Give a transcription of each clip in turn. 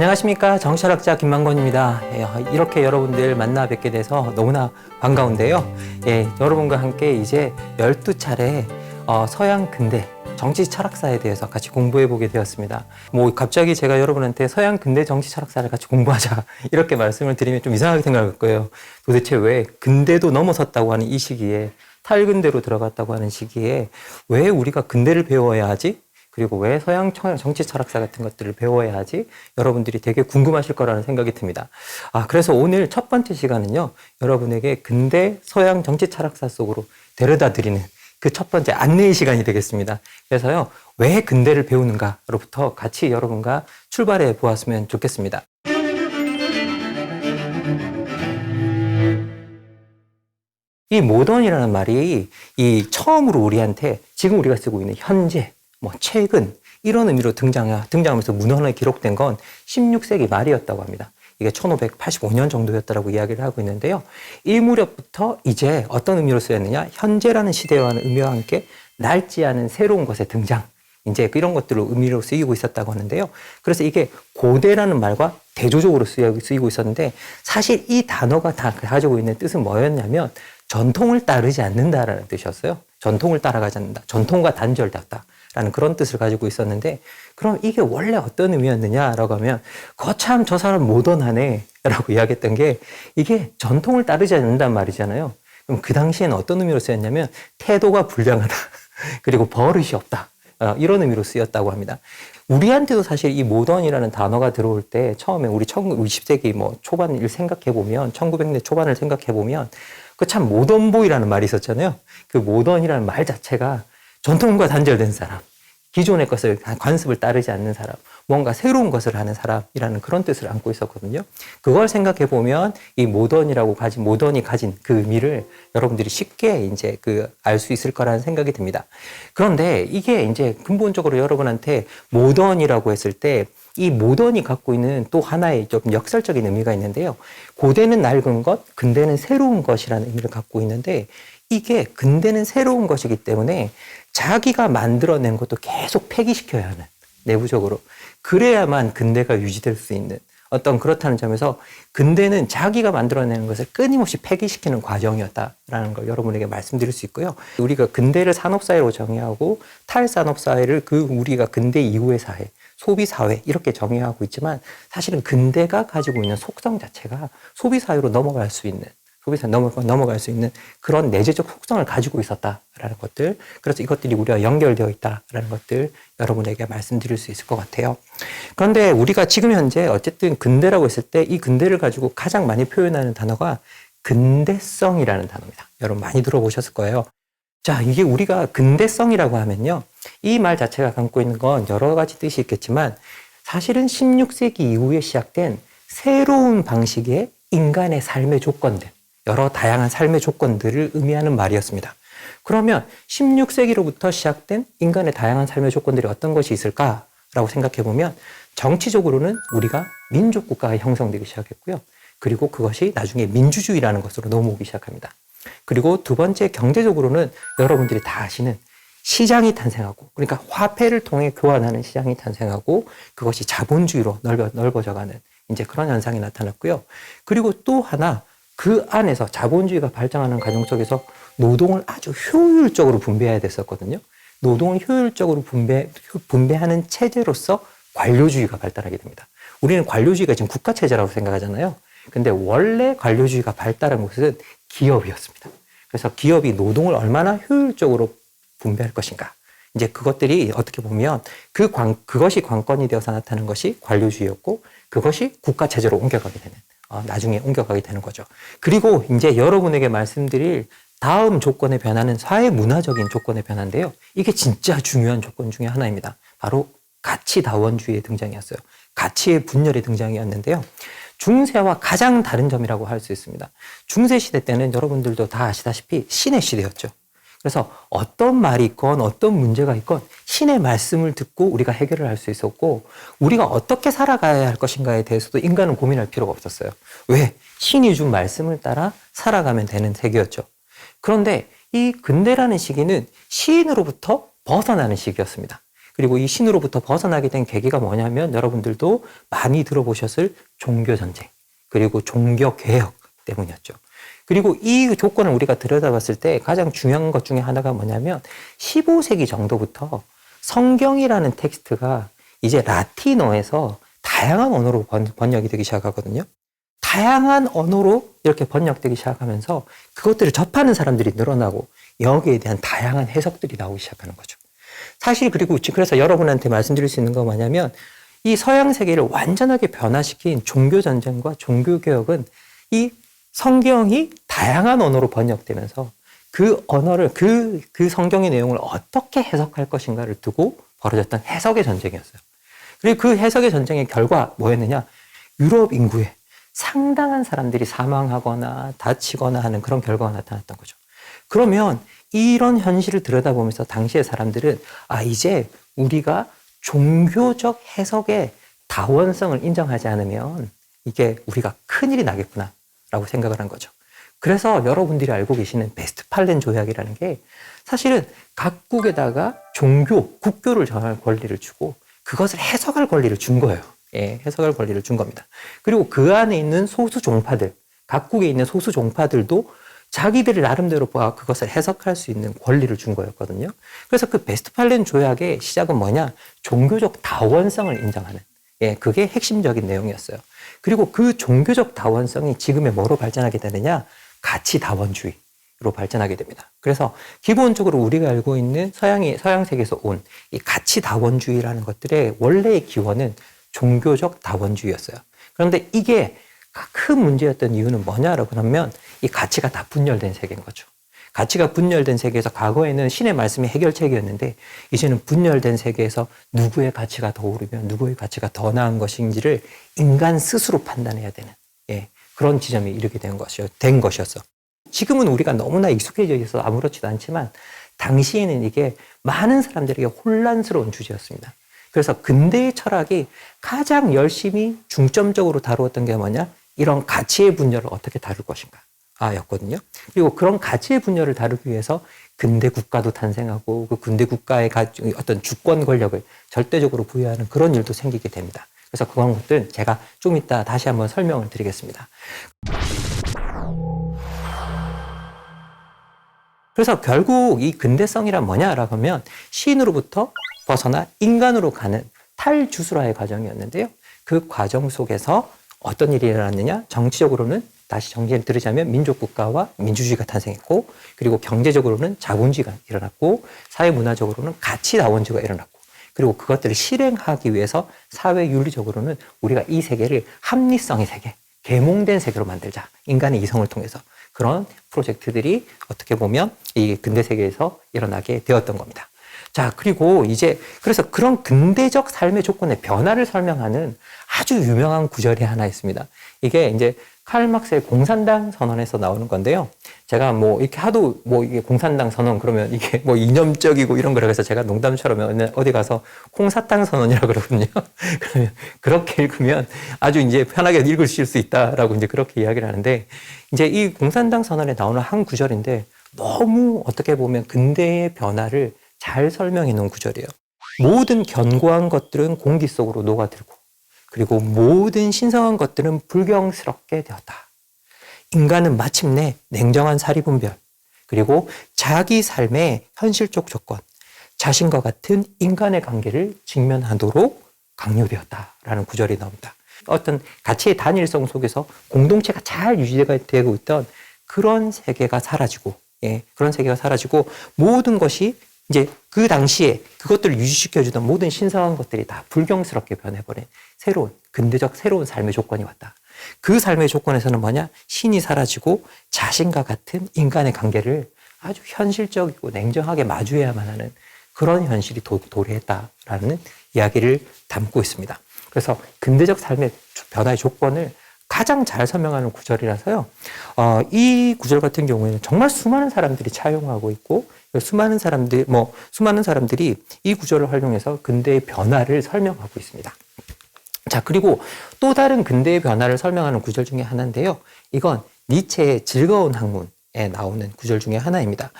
안녕하십니까, 정치철학자 김만권입니다. 이렇게 여러분들 만나 뵙게 돼서 너무나 반가운데요. 여러분과 함께 이제 12차례 서양 근대 정치 철학사에 대해서 같이 공부해 보게 되었습니다. 갑자기 제가 여러분한테 서양 근대 정치 철학사를 같이 공부하자 이렇게 말씀을 드리면 좀 이상하게 생각할 거예요. 도대체 왜 근대도 넘어섰다고 하는 이 시기에, 탈근대로 들어갔다고 하는 시기에 왜 우리가 근대를 배워야 하지? 그리고 왜 서양 정치 철학사 같은 것들을 배워야 하지? 여러분들이 되게 궁금하실 거라는 생각이 듭니다. 그래서 오늘 첫 번째 시간은요, 여러분에게 근대 서양 정치 철학사 속으로 데려다 드리는 그 첫 번째 안내의 시간이 되겠습니다. 그래서요, 왜 근대를 배우는가로부터 같이 여러분과 출발해 보았으면 좋겠습니다. 이 모던이라는 말이 처음으로 우리한테 지금 우리가 쓰고 있는 현재, 최근 이런 의미로 등장하면서 문헌에 기록된 건 16세기 말이었다고 합니다. 이게 1585년 정도였다라고 이야기를 하고 있는데요. 이 무렵부터 이제 어떤 의미로 쓰였느냐? 현재라는 시대와는 의미와 함께 낡지 않은 새로운 것의 등장, 이제 이런 것들로 의미로 쓰이고 있었다고 하는데요. 그래서 이게 고대라는 말과 대조적으로 쓰이고 있었는데, 사실 이 단어가 다 가지고 있는 뜻은 뭐였냐면 전통을 따르지 않는다라는 뜻이었어요. 전통을 따라가지 않는다. 전통과 단절됐다. 라는 그런 뜻을 가지고 있었는데, 그럼 이게 원래 어떤 의미였느냐라고 하면, 거참 저 사람 모던하네 라고 이야기했던 게, 이게 전통을 따르지 않는단 말이잖아요. 그럼 그 당시에는 어떤 의미로 쓰였냐면 태도가 불량하다 그리고 버릇이 없다, 이런 의미로 쓰였다고 합니다. 우리한테도 사실 이 모던이라는 단어가 들어올 때 처음에 우리 20세기 초반을 생각해보면, 1900년 초반을 생각해보면 그 참 모던보이라는 말이 있었잖아요. 그 모던이라는 말 자체가 전통과 단절된 사람, 기존의 것을 관습을 따르지 않는 사람, 뭔가 새로운 것을 하는 사람이라는 그런 뜻을 안고 있었거든요. 그걸 생각해 보면 이 모던이 가진 그 의미를 여러분들이 쉽게 이제 알 수 있을 거라는 생각이 듭니다. 그런데 이게 이제 근본적으로 여러분한테 모던이라고 했을 때, 이 모던이 갖고 있는 또 하나의 좀 역설적인 의미가 있는데요. 고대는 낡은 것, 근대는 새로운 것이라는 의미를 갖고 있는데, 이게 근대는 새로운 것이기 때문에 자기가 만들어낸 것도 계속 폐기시켜야 하는, 내부적으로. 그래야만 근대가 유지될 수 있는 그렇다는 점에서 근대는 자기가 만들어내는 것을 끊임없이 폐기시키는 과정이었다라는 걸 여러분에게 말씀드릴 수 있고요. 우리가 근대를 산업사회로 정의하고 탈산업사회를 우리가 근대 이후의 사회, 소비사회 이렇게 정의하고 있지만, 사실은 근대가 가지고 있는 속성 자체가 소비사회로 넘어갈 수 있는 그런 내재적 속성을 가지고 있었다라는 것들, 그래서 이것들이 우리와 연결되어 있다라는 것들 여러분에게 말씀드릴 수 있을 것 같아요. 그런데 우리가 지금 현재 어쨌든 근대라고 했을 때, 이 근대를 가지고 가장 많이 표현하는 단어가 근대성이라는 단어입니다. 여러분 많이 들어보셨을 거예요. 자, 이게 우리가 근대성이라고 하면요, 이 말 자체가 갖고 있는 건 여러 가지 뜻이 있겠지만, 사실은 16세기 이후에 시작된 새로운 방식의 인간의 삶의 조건들, 여러 다양한 삶의 조건들을 의미하는 말이었습니다. 그러면 16세기로부터 시작된 인간의 다양한 삶의 조건들이 어떤 것이 있을까라고 생각해 보면, 정치적으로는 우리가 민족국가가 형성되기 시작했고요. 그리고 그것이 나중에 민주주의라는 것으로 넘어오기 시작합니다. 그리고 두 번째, 경제적으로는 여러분들이 다 아시는 시장이 탄생하고, 그러니까 화폐를 통해 교환하는 시장이 탄생하고, 그것이 자본주의로 넓어져가는 이제 그런 현상이 나타났고요. 그리고 또 하나, 그 안에서 자본주의가 발전하는 과정 속에서 노동을 아주 효율적으로 분배해야 됐었거든요. 노동을 효율적으로 분배하는 체제로서 관료주의가 발달하게 됩니다. 우리는 관료주의가 지금 국가체제라고 생각하잖아요. 근데 원래 관료주의가 발달한 것은 기업이었습니다. 그래서 기업이 노동을 얼마나 효율적으로 분배할 것인가. 이제 그것들이 어떻게 보면 그것이 관건이 되어서 나타나는 것이 관료주의였고, 그것이 국가체제로 옮겨가게 되는, 나중에 옮겨가게 되는 거죠. 그리고 이제 여러분에게 말씀드릴 다음 조건의 변화는 사회문화적인 조건의 변화인데요. 이게 진짜 중요한 조건 중에 하나입니다. 바로 가치다원주의의 등장이었어요. 가치의 분열의 등장이었는데요. 중세와 가장 다른 점이라고 할 수 있습니다. 중세 시대 때는 여러분들도 다 아시다시피 신의 시대였죠. 그래서 어떤 말이 있건 어떤 문제가 있건 신의 말씀을 듣고 우리가 해결을 할 수 있었고, 우리가 어떻게 살아가야 할 것인가에 대해서도 인간은 고민할 필요가 없었어요. 왜? 신이 준 말씀을 따라 살아가면 되는 세계였죠. 그런데 이 근대라는 시기는 시인으로부터 벗어나는 시기였습니다. 그리고 이 신으로부터 벗어나게 된 계기가 뭐냐면 여러분들도 많이 들어보셨을 종교전쟁, 그리고 종교개혁 때문이었죠. 그리고 이 조건을 우리가 들여다봤을 때 가장 중요한 것 중에 하나가 뭐냐면 15세기 정도부터 성경이라는 텍스트가 이제 라틴어에서 다양한 언어로 번역이 되기 시작하거든요. 다양한 언어로 이렇게 번역되기 시작하면서 그것들을 접하는 사람들이 늘어나고 여기에 대한 다양한 해석들이 나오기 시작하는 거죠. 사실 그리고 그래서 여러분한테 말씀드릴 수 있는 건 뭐냐면 이 서양 세계를 완전하게 변화시킨 종교전쟁과 종교개혁은 이 성경이 다양한 언어로 번역되면서 그 언어를 그 성경의 내용을 어떻게 해석할 것인가를 두고 벌어졌던 해석의 전쟁이었어요. 그리고 그 해석의 전쟁의 결과 뭐였느냐? 유럽 인구의 상당한 사람들이 사망하거나 다치거나 하는 그런 결과가 나타났던 거죠. 그러면 이런 현실을 들여다보면서 당시의 사람들은 이제 우리가 종교적 해석의 다원성을 인정하지 않으면 이게 우리가 큰일이 나겠구나 라고 생각을 한 거죠. 그래서 여러분들이 알고 계시는 베스트팔렌 조약이라는 게 사실은 각국에다가 국교를 정할 권리를 주고 그것을 해석할 권리를 준 거예요. 예, 해석할 권리를 준 겁니다. 그리고 그 안에 있는 소수 종파들, 각국에 있는 소수 종파들도 자기들이 나름대로 그것을 해석할 수 있는 권리를 준 거였거든요. 그래서 그 베스트팔렌 조약의 시작은 뭐냐? 종교적 다원성을 인정하는, 그게 핵심적인 내용이었어요. 그리고 그 종교적 다원성이 지금의 뭐로 발전하게 되느냐? 가치 다원주의로 발전하게 됩니다. 그래서 기본적으로 우리가 알고 있는 서양 세계에서 온 이 가치 다원주의라는 것들의 원래의 기원은 종교적 다원주의였어요. 그런데 이게 큰 문제였던 이유는 뭐냐라고 하면 이 가치가 다 분열된 세계인 거죠. 가치가 분열된 세계에서 과거에는 신의 말씀이 해결책이었는데 이제는 분열된 세계에서 누구의 가치가 더 오르면 누구의 가치가 더 나은 것인지를 인간 스스로 판단해야 되는 그런 지점에 이르게 된 것이었어. 지금은 우리가 너무나 익숙해져 있어서 아무렇지도 않지만 당시에는 이게 많은 사람들에게 혼란스러운 주제였습니다. 그래서 근대의 철학이 가장 열심히 중점적으로 다루었던 게 뭐냐? 이런 가치의 분열을 어떻게 다룰 것인가 였거든요. 그리고 그런 가치의 분열을 다루기 위해서 근대 국가도 탄생하고 그 근대 국가의 어떤 주권 권력을 절대적으로 부여하는 그런 일도 생기게 됩니다. 그래서 그런 것들 제가 좀 이따 다시 한번 설명을 드리겠습니다. 그래서 결국 이 근대성이란 뭐냐라고 하면 신으로부터 벗어나 인간으로 가는 탈주술화의 과정이었는데요. 그 과정 속에서 어떤 일이 일어났느냐? 정치적으로는 다시 정리를 들으자면 민족국가와 민주주의가 탄생했고, 그리고 경제적으로는 자본주의가 일어났고, 사회문화적으로는 가치다원주의가 일어났고, 그리고 그것들을 실행하기 위해서 사회윤리적으로는 우리가 이 세계를 합리성의 세계, 계몽된 세계로 만들자. 인간의 이성을 통해서. 그런 프로젝트들이 어떻게 보면 이 근대 세계에서 일어나게 되었던 겁니다. 자, 그리고 그래서 그런 근대적 삶의 조건의 변화를 설명하는 아주 유명한 구절이 하나 있습니다. 이게 이제 칼 막스의 공산당 선언에서 나오는 건데요. 제가 이렇게 하도 이게 공산당 선언 그러면 이게 이념적이고 이런 거라 해서 제가 농담처럼 어디 가서 콩사탕 선언이라고 그러거든요. 그러면 그렇게 읽으면 아주 이제 편하게 읽으실 수 있다라고 이제 그렇게 이야기를 하는데 이제 이 공산당 선언에 나오는 한 구절인데 너무 어떻게 보면 근대의 변화를 잘 설명해 놓은 구절이에요. 모든 견고한 것들은 공기 속으로 녹아들고 그리고 모든 신성한 것들은 불경스럽게 되었다. 인간은 마침내 냉정한 사리분별 그리고 자기 삶의 현실적 조건, 자신과 같은 인간의 관계를 직면하도록 강요되었다라는 구절이 나옵니다. 어떤 가치의 단일성 속에서 공동체가 잘 유지가 되고 있던 그런 세계가 사라지고, 그런 세계가 사라지고 모든 것이 이제 그 당시에 그것들을 유지시켜주던 모든 신성한 것들이 다 불경스럽게 변해버린 근대적 새로운 삶의 조건이 왔다. 그 삶의 조건에서는 뭐냐? 신이 사라지고 자신과 같은 인간의 관계를 아주 현실적이고 냉정하게 마주해야만 하는 그런 현실이 도래했다라는 이야기를 담고 있습니다. 그래서 근대적 삶의 변화의 조건을 가장 잘 설명하는 구절이라서요. 이 구절 같은 경우에는 정말 수많은 사람들이 차용하고 있고 수많은 사람들이 이 구절을 활용해서 근대의 변화를 설명하고 있습니다. 자, 그리고 또 다른 근대의 변화를 설명하는 구절 중에 하나인데요. 이건 니체의 즐거운 학문에 나오는 구절 중에 하나입니다.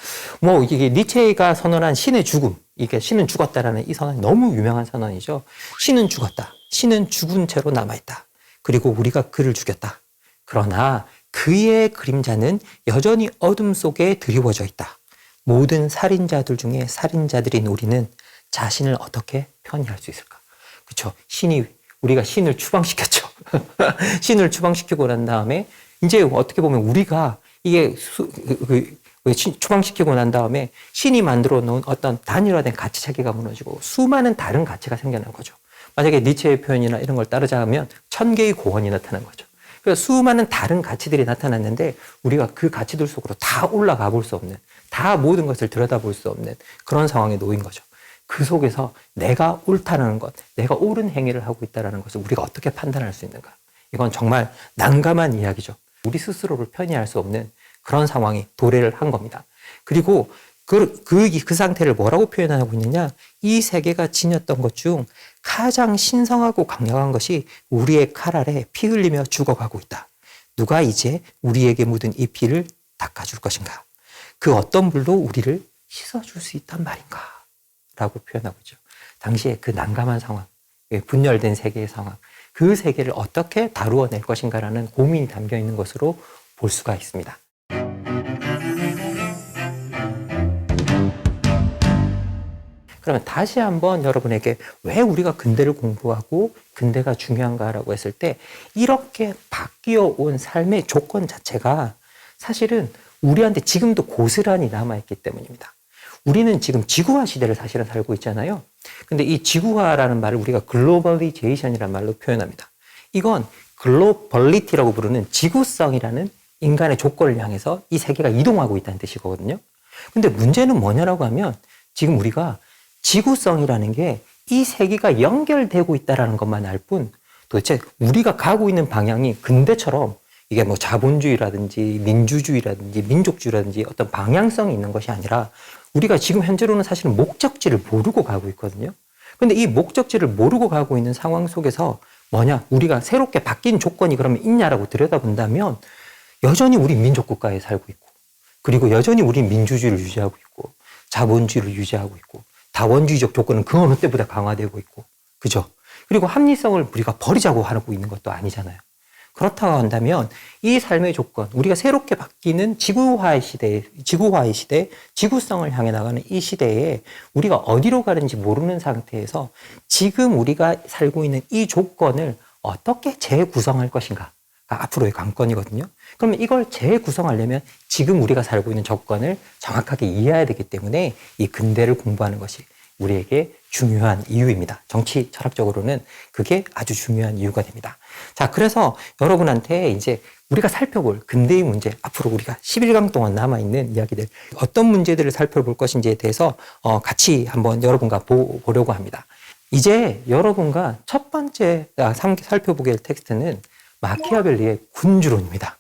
이게 니체가 선언한 신의 죽음, 이게 신은 죽었다라는 이 선언이 너무 유명한 선언이죠. 신은 죽었다. 신은 죽은 채로 남아있다. 그리고 우리가 그를 죽였다. 그러나 그의 그림자는 여전히 어둠 속에 드리워져 있다. 모든 살인자들 중에 살인자들인 우리는 자신을 어떻게 편의할 수 있을까? 그렇죠. 우리가 신을 추방시켰죠. 신을 추방시키고 난 다음에 이제 어떻게 보면 우리가 이게 추방시키고 난 다음에 신이 만들어 놓은 어떤 단일화된 가치 체계가 무너지고 수많은 다른 가치가 생겨난 거죠. 만약에 니체의 표현이나 이런 걸 따르자면 1000개의 고원이 나타난 거죠. 그래서 수많은 다른 가치들이 나타났는데 우리가 그 가치들 속으로 다 올라가 볼 수 없는, 다 모든 것을 들여다볼 수 없는 그런 상황에 놓인 거죠. 그 속에서 내가 옳다는 것, 내가 옳은 행위를 하고 있다는 것을 우리가 어떻게 판단할 수 있는가? 이건 정말 난감한 이야기죠. 우리 스스로를 편의할 수 없는 그런 상황이 도래를 한 겁니다. 그리고 그 상태를 뭐라고 표현하고 있느냐? 이 세계가 지녔던 것 중 가장 신성하고 강력한 것이 우리의 칼 아래 피 흘리며 죽어가고 있다. 누가 이제 우리에게 묻은 이 피를 닦아줄 것인가? 그 어떤 불도 우리를 씻어줄 수 있단 말인가? 라고 표현하고 있죠. 당시에 그 난감한 상황, 분열된 세계의 상황, 그 세계를 어떻게 다루어낼 것인가라는 고민이 담겨 있는 것으로 볼 수가 있습니다. 그러면 다시 한번 여러분에게 왜 우리가 근대를 공부하고 근대가 중요한가라고 했을 때 이렇게 바뀌어 온 삶의 조건 자체가 사실은 우리한테 지금도 고스란히 남아있기 때문입니다. 우리는 지금 지구화 시대를 사실은 살고 있잖아요. 근데 이 지구화라는 말을 우리가 글로벌리제이션이라는 말로 표현합니다. 이건 글로벌리티라고 부르는 지구성이라는 인간의 조건을 향해서 이 세계가 이동하고 있다는 뜻이거든요. 근데 문제는 뭐냐라고 하면 지금 우리가 지구성이라는 게 이 세계가 연결되고 있다는 것만 알 뿐 도대체 우리가 가고 있는 방향이 근대처럼 이게 뭐 자본주의라든지 민주주의라든지 민족주의라든지 어떤 방향성이 있는 것이 아니라 우리가 지금 현재로는 사실은 목적지를 모르고 가고 있거든요. 근데 이 목적지를 모르고 가고 있는 상황 속에서 뭐냐? 우리가 새롭게 바뀐 조건이 그러면 있냐라고 들여다본다면 여전히 우리 민족국가에 살고 있고 그리고 여전히 우리 민주주의를 유지하고 있고 자본주의를 유지하고 있고 다원주의적 조건은 그 어느 때보다 강화되고 있고 그죠? 그리고 합리성을 우리가 버리자고 하고 있는 것도 아니잖아요. 그렇다고 한다면 이 삶의 조건, 우리가 새롭게 바뀌는 지구화의 시대, 지구성을 향해 나가는 이 시대에 우리가 어디로 가는지 모르는 상태에서 지금 우리가 살고 있는 이 조건을 어떻게 재구성할 것인가? 앞으로의 관건이거든요. 그러면 이걸 재구성하려면 지금 우리가 살고 있는 조건을 정확하게 이해해야 되기 때문에 이 근대를 공부하는 것이 우리에게 중요한 이유입니다. 정치 철학적으로는 그게 아주 중요한 이유가 됩니다. 자, 그래서 여러분한테 이제 우리가 살펴볼 근대의 문제, 앞으로 우리가 11강 동안 남아있는 이야기들, 어떤 문제들을 살펴볼 것인지에 대해서 같이 한번 여러분과 보려고 합니다. 이제 여러분과 첫 번째 살펴보게 될 텍스트는 마키아벨리의 군주론입니다.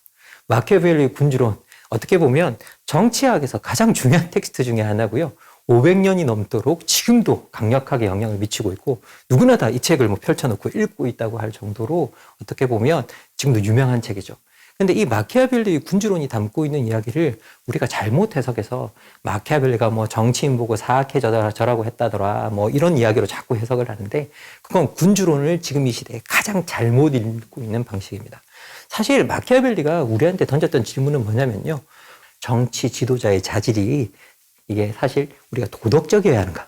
마키아벨리의 군주론, 어떻게 보면 정치학에서 가장 중요한 텍스트 중에 하나고요. 500년이 넘도록 지금도 강력하게 영향을 미치고 있고 누구나 다 이 책을 펼쳐놓고 읽고 있다고 할 정도로 어떻게 보면 지금도 유명한 책이죠. 근데 이 마키아벨리의 군주론이 담고 있는 이야기를 우리가 잘못 해석해서 마키아벨리가 뭐 정치인 보고 사악해져라 저라고 했다더라 뭐 이런 이야기로 자꾸 해석을 하는데 그건 군주론을 지금 이 시대에 가장 잘못 읽고 있는 방식입니다. 사실 마키아벨리가 우리한테 던졌던 질문은 뭐냐면요. 정치 지도자의 자질이 이게 사실 우리가 도덕적이어야 하는가?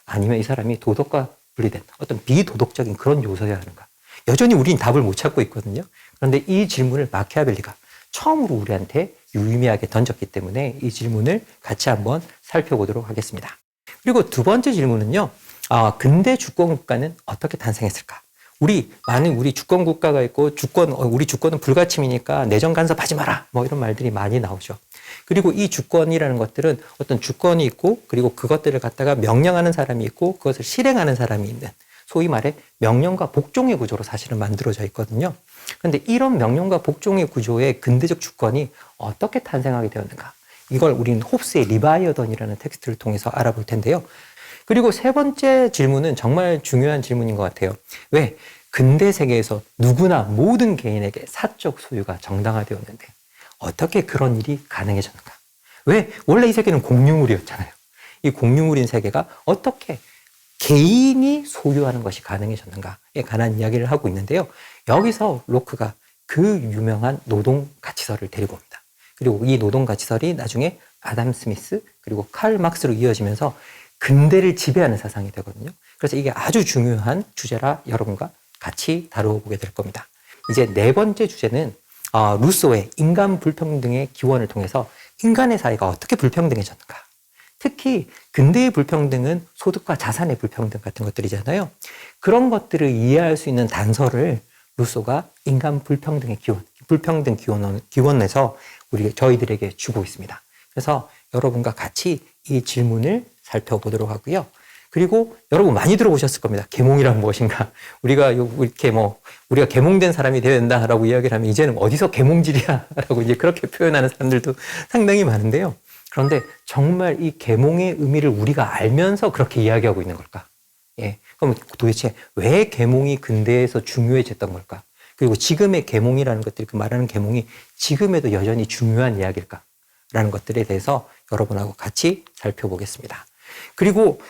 아니면 이 사람이 도덕과 분리된 어떤 비도덕적인 그런 요소여야 하는가? 여전히 우리는 답을 못 찾고 있거든요. 그런데 이 질문을 마키아벨리가 처음으로 우리한테 유의미하게 던졌기 때문에 이 질문을 같이 한번 살펴보도록 하겠습니다. 그리고 두 번째 질문은요. 근대 주권국가는 어떻게 탄생했을까? 우리 주권국가가 있고 우리 주권은 불가침이니까 내정 간섭하지 마라. 뭐 이런 말들이 많이 나오죠. 그리고 이 주권이라는 것들은 어떤 주권이 있고 그리고 그것들을 갖다가 명령하는 사람이 있고 그것을 실행하는 사람이 있는 소위 말해 명령과 복종의 구조로 사실은 만들어져 있거든요. 그런데 이런 명령과 복종의 구조의 근대적 주권이 어떻게 탄생하게 되었는가? 이걸 우리는 홉스의 리바이어던이라는 텍스트를 통해서 알아볼 텐데요. 그리고 세 번째 질문은 정말 중요한 질문인 것 같아요. 왜? 근대 세계에서 누구나 모든 개인에게 사적 소유가 정당화되었는데 어떻게 그런 일이 가능해졌는가? 왜? 원래 이 세계는 공유물이었잖아요. 이 공유물인 세계가 어떻게 개인이 소유하는 것이 가능해졌는가에 관한 이야기를 하고 있는데요. 여기서 로크가 그 유명한 노동 가치설을 데리고 옵니다. 그리고 이 노동 가치설이 나중에 아담 스미스 그리고 칼 막스로 이어지면서 근대를 지배하는 사상이 되거든요. 그래서 이게 아주 중요한 주제라 여러분과 같이 다루어보게 될 겁니다. 이제 네 번째 주제는 루소의 인간 불평등의 기원을 통해서 인간의 사회가 어떻게 불평등해졌는가. 특히 근대의 불평등은 소득과 자산의 불평등 같은 것들이잖아요. 그런 것들을 이해할 수 있는 단서를 루소가 인간 불평등의 기원, 불평등 기원에서 저희들에게 주고 있습니다. 그래서 여러분과 같이 이 질문을 살펴보도록 하고요. 그리고 여러분 많이 들어보셨을 겁니다. 계몽이란 무엇인가? 우리가 이렇게 우리가 계몽된 사람이 되어야 된다라고 이야기를 하면 이제는 어디서 계몽질이야? 라고 이제 그렇게 표현하는 사람들도 상당히 많은데요. 그런데 정말 이 계몽의 의미를 우리가 알면서 그렇게 이야기하고 있는 걸까? 예. 그럼 도대체 왜 계몽이 근대에서 중요해졌던 걸까? 그리고 지금의 계몽이라는 것들이 그 말하는 계몽이 지금에도 여전히 중요한 이야기일까? 라는 것들에 대해서 여러분하고 같이 살펴보겠습니다. 그리고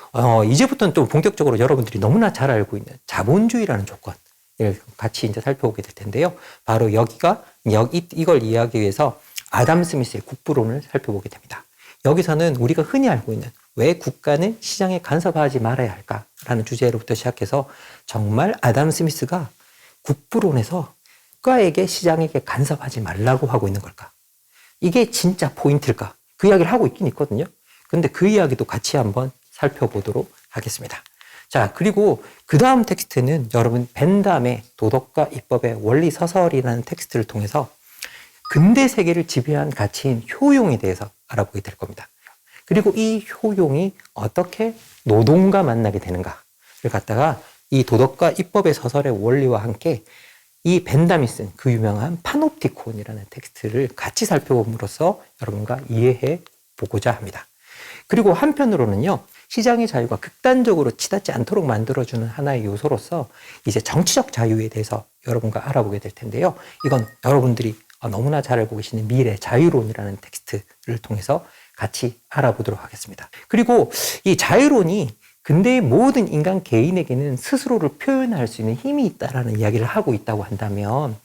이제부터는 또 본격적으로 여러분들이 너무나 잘 알고 있는 자본주의라는 조건을 같이 이제 살펴보게 될 텐데요. 바로 이걸 이해하기 위해서 아담 스미스의 국부론을 살펴보게 됩니다. 여기서는 우리가 흔히 알고 있는 왜 국가는 시장에 간섭하지 말아야 할까라는 주제로부터 시작해서 정말 아담 스미스가 국부론에서 국가에게 시장에게 간섭하지 말라고 하고 있는 걸까? 이게 진짜 포인트일까? 그 이야기를 하고 있긴 있거든요. 근데 그 이야기도 같이 한번 살펴보도록 하겠습니다. 자, 그리고 그 다음 텍스트는 여러분 벤담의 도덕과 입법의 원리 서설이라는 텍스트를 통해서 근대 세계를 지배한 가치인 효용에 대해서 알아보게 될 겁니다. 그리고 이 효용이 어떻게 노동과 만나게 되는가를 갖다가 이 도덕과 입법의 서설의 원리와 함께 이 벤담이 쓴 그 유명한 파놉티콘이라는 텍스트를 같이 살펴봄으로써 여러분과 이해해 보고자 합니다. 그리고 한편으로는요, 시장의 자유가 극단적으로 치닫지 않도록 만들어주는 하나의 요소로서 이제 정치적 자유에 대해서 여러분과 알아보게 될 텐데요. 이건 여러분들이 너무나 잘 알고 계시는 미래 자유론이라는 텍스트를 통해서 같이 알아보도록 하겠습니다. 그리고 이 자유론이 근대의 모든 인간 개인에게는 스스로를 표현할 수 있는 힘이 있다라는 이야기를 하고 있다고 한다면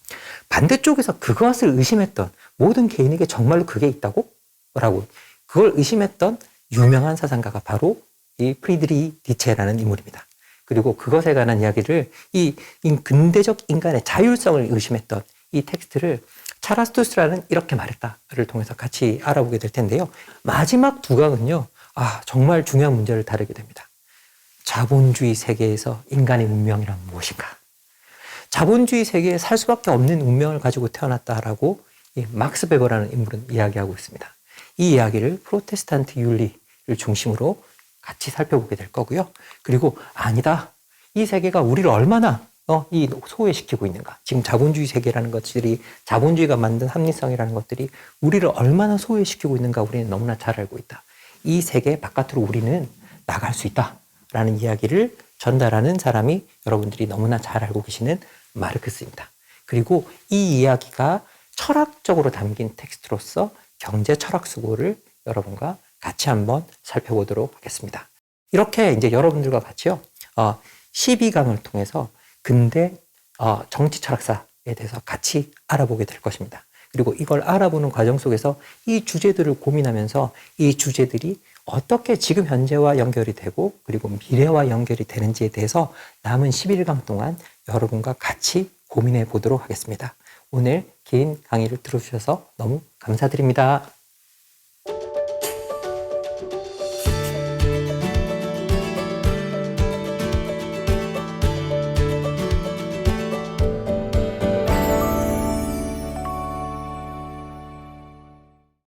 반대쪽에서 그것을 의심했던 모든 개인에게 정말로 그게 있다고? 라고 그걸 의심했던 유명한 사상가가 바로 이 프리드리히 니체라는 인물입니다. 그리고 그것에 관한 이야기를 이 근대적 인간의 자율성을 의심했던 이 텍스트를 차라스투스라는 이렇게 말했다를 통해서 같이 알아보게 될 텐데요. 마지막 두 강은요, 정말 중요한 문제를 다루게 됩니다. 자본주의 세계에서 인간의 운명이란 무엇인가? 자본주의 세계에 살 수밖에 없는 운명을 가지고 태어났다라고 이 막스 베버라는 인물은 이야기하고 있습니다. 이 이야기를 프로테스탄트 윤리를 중심으로 같이 살펴보게 될 거고요. 그리고 아니다. 이 세계가 우리를 얼마나 소외시키고 있는가. 지금 자본주의 세계라는 것들이 자본주의가 만든 합리성이라는 것들이 우리를 얼마나 소외시키고 있는가 우리는 너무나 잘 알고 있다. 이 세계 바깥으로 우리는 나갈 수 있다라는 이야기를 전달하는 사람이 여러분들이 너무나 잘 알고 계시는 마르크스입니다. 그리고 이 이야기가 철학적으로 담긴 텍스트로서 경제 철학 수고를 여러분과 같이 한번 살펴보도록 하겠습니다. 이렇게 이제 여러분들과 같이요, 12강을 통해서 근대 정치 철학사에 대해서 같이 알아보게 될 것입니다. 그리고 이걸 알아보는 과정 속에서 이 주제들을 고민하면서 이 주제들이 어떻게 지금 현재와 연결이 되고 그리고 미래와 연결이 되는지에 대해서 남은 11강 동안 여러분과 같이 고민해 보도록 하겠습니다. 오늘 긴 강의를 들어주셔서 너무 감사드립니다.